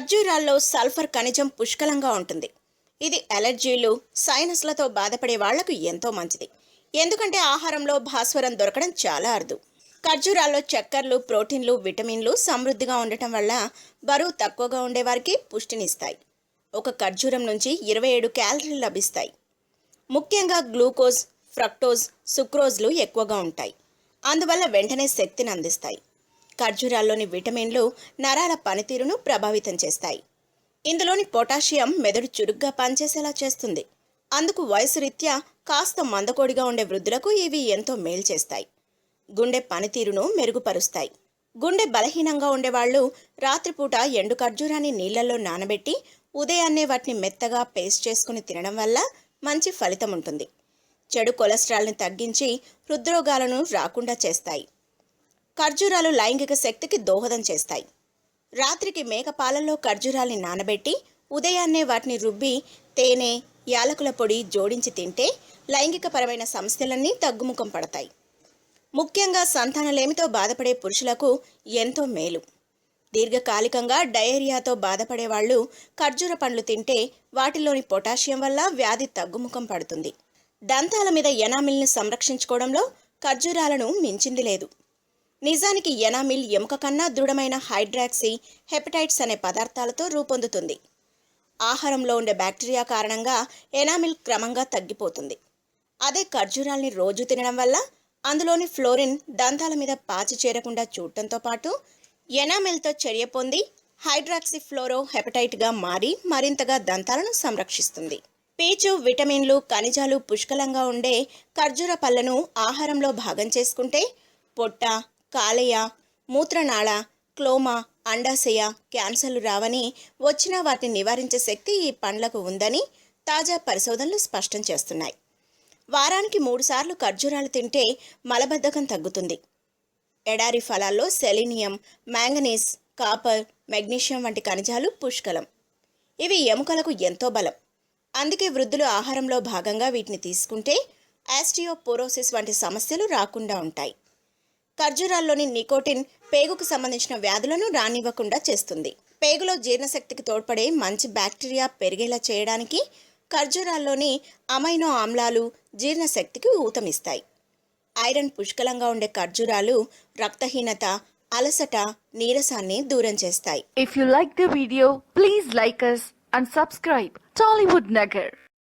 ఖర్జూరాల్లో sulphur ఖనిజం పుష్కలంగా ఉంటుంది. ఇది అలర్జీలు, సైనస్లతో బాధపడే వాళ్లకు ఎంతో మంచిది. ఎందుకంటే ఆహారంలో భాస్వరం దొరకడం చాలా అరుదు. ఖర్జూరాల్లో చక్కెరలు, ప్రోటీన్లు, విటమిన్లు సమృద్ధిగా ఉండటం వల్ల బరువు తక్కువగా ఉండేవారికి పుష్టినిస్తాయి. ఒక ఖర్జూరం నుంచి 27 క్యాలరీలు లభిస్తాయి. ముఖ్యంగా గ్లూకోజ్, ఫ్రక్టోజ్, సుక్రోజ్లు ఎక్కువగా ఉంటాయి. అందువల్ల వెంటనే శక్తిని అందిస్తాయి. ఖర్జూరాల్లోని విటమిన్లు నరాల పనితీరును ప్రభావితం చేస్తాయి. ఇందులోని పొటాషియం మెదడు చురుగ్గా పనిచేసేలా చేస్తుంది. అందుకు వయసు రీత్యా కాస్త మందకోడిగా ఉండే వృద్ధులకు ఇవి ఎంతో మేలు చేస్తాయి. గుండె పనితీరును మెరుగుపరుస్తాయి. గుండె బలహీనంగా ఉండేవాళ్లు రాత్రిపూట ఎండు ఖర్జూరాన్ని నీళ్లలో నానబెట్టి ఉదయాన్నే వాటిని మెత్తగా పేస్ట్ చేసుకుని తినడం వల్ల మంచి ఫలితం ఉంటుంది. చెడు కొలెస్ట్రాల్ని తగ్గించి హృద్రోగాలను రాకుండా చేస్తాయి. ఖర్జూరాలు లైంగిక శక్తికి దోహదం చేస్తాయి. రాత్రికి మేక పాలల్లో ఖర్జూరాల్ని నానబెట్టి ఉదయాన్నే వాటిని రుబ్బి తేనె, యాలకుల పొడి జోడించి తింటే లైంగికపరమైన సమస్యలన్నీ తగ్గుముఖం పడతాయి. ముఖ్యంగా సంతానలేమితో బాధపడే పురుషులకు ఎంతో మేలు. దీర్ఘకాలికంగా డయేరియాతో బాధపడే వాళ్ళు ఖర్జూర పండ్లు తింటే వాటిలోని పొటాషియం వల్ల వ్యాధి తగ్గుముఖం పడుతుంది. దంతాల మీద ఎనామిల్ని సంరక్షించుకోవడంలో ఖర్జూరాలను మించింది లేదు. నిజానికి ఎనామిల్ ఎముక కన్నా దృఢమైన హైడ్రాక్సీ, హెపటైట్స్ అనే పదార్థాలతో రూపొందుతుంది. ఆహారంలో ఉండే బ్యాక్టీరియా కారణంగా ఎనామిల్ క్రమంగా తగ్గిపోతుంది. అదే ఖర్జూరాల్ని రోజు తినడం వల్ల అందులోని ఫ్లోరిన్ దంతాల మీద పాచి చేరకుండా చూడటంతో పాటు ఎనామిల్తో చర్య పొంది హైడ్రాక్సీ ఫ్లోరో హెపటైట్గా మారి మరింతగా దంతాలను సంరక్షిస్తుంది. పీచు, విటమిన్లు, ఖనిజాలు పుష్కలంగా ఉండే ఖర్జూర పళ్లను ఆహారంలో భాగం చేసుకుంటే పొట్ట, కాలేయ, మూత్రనాళ, క్లోమా, అండాశయ, క్యాన్సర్లు రావని, వచ్చినా వాటిని నివారించే శక్తి ఈ పండ్లకు ఉందని తాజా పరిశోధనలు స్పష్టం చేస్తున్నాయి. వారానికి 3 సార్లు ఖర్జూరాలు తింటే మలబద్ధకం తగ్గుతుంది. ఎడారి ఫలాల్లో సెలీనియం, మ్యాంగనీస్, కాపర్, మెగ్నీషియం వంటి ఖనిజాలు పుష్కలం. ఇవి ఎముకలకు ఎంతో బలం. అందుకే వృద్ధులు ఆహారంలో భాగంగా వీటిని తీసుకుంటే ఆస్టియోపోరోసిస్ వంటి సమస్యలు రాకుండా ఉంటాయి. ఖర్జూరాల్లోని నికోటిన్ పేగుకు సంబంధించిన వ్యాధులను రానివ్వకుండా చేస్తుంది. పేగులో జీర్ణశక్తికి తోడ్పడే మంచి బ్యాక్టీరియా పెరిగేలా చేయడానికి ఖర్జూరాల్లోని అమైనో ఆమ్లాలు జీర్ణశక్తికి ఊతమిస్తాయి. ఐరన్ పుష్కలంగా ఉండే ఖర్జూరాలు రక్తహీనత, అలసట, నీరసాన్ని దూరం చేస్తాయి. If you like the video, please like us and subscribe Tollywood Nagar.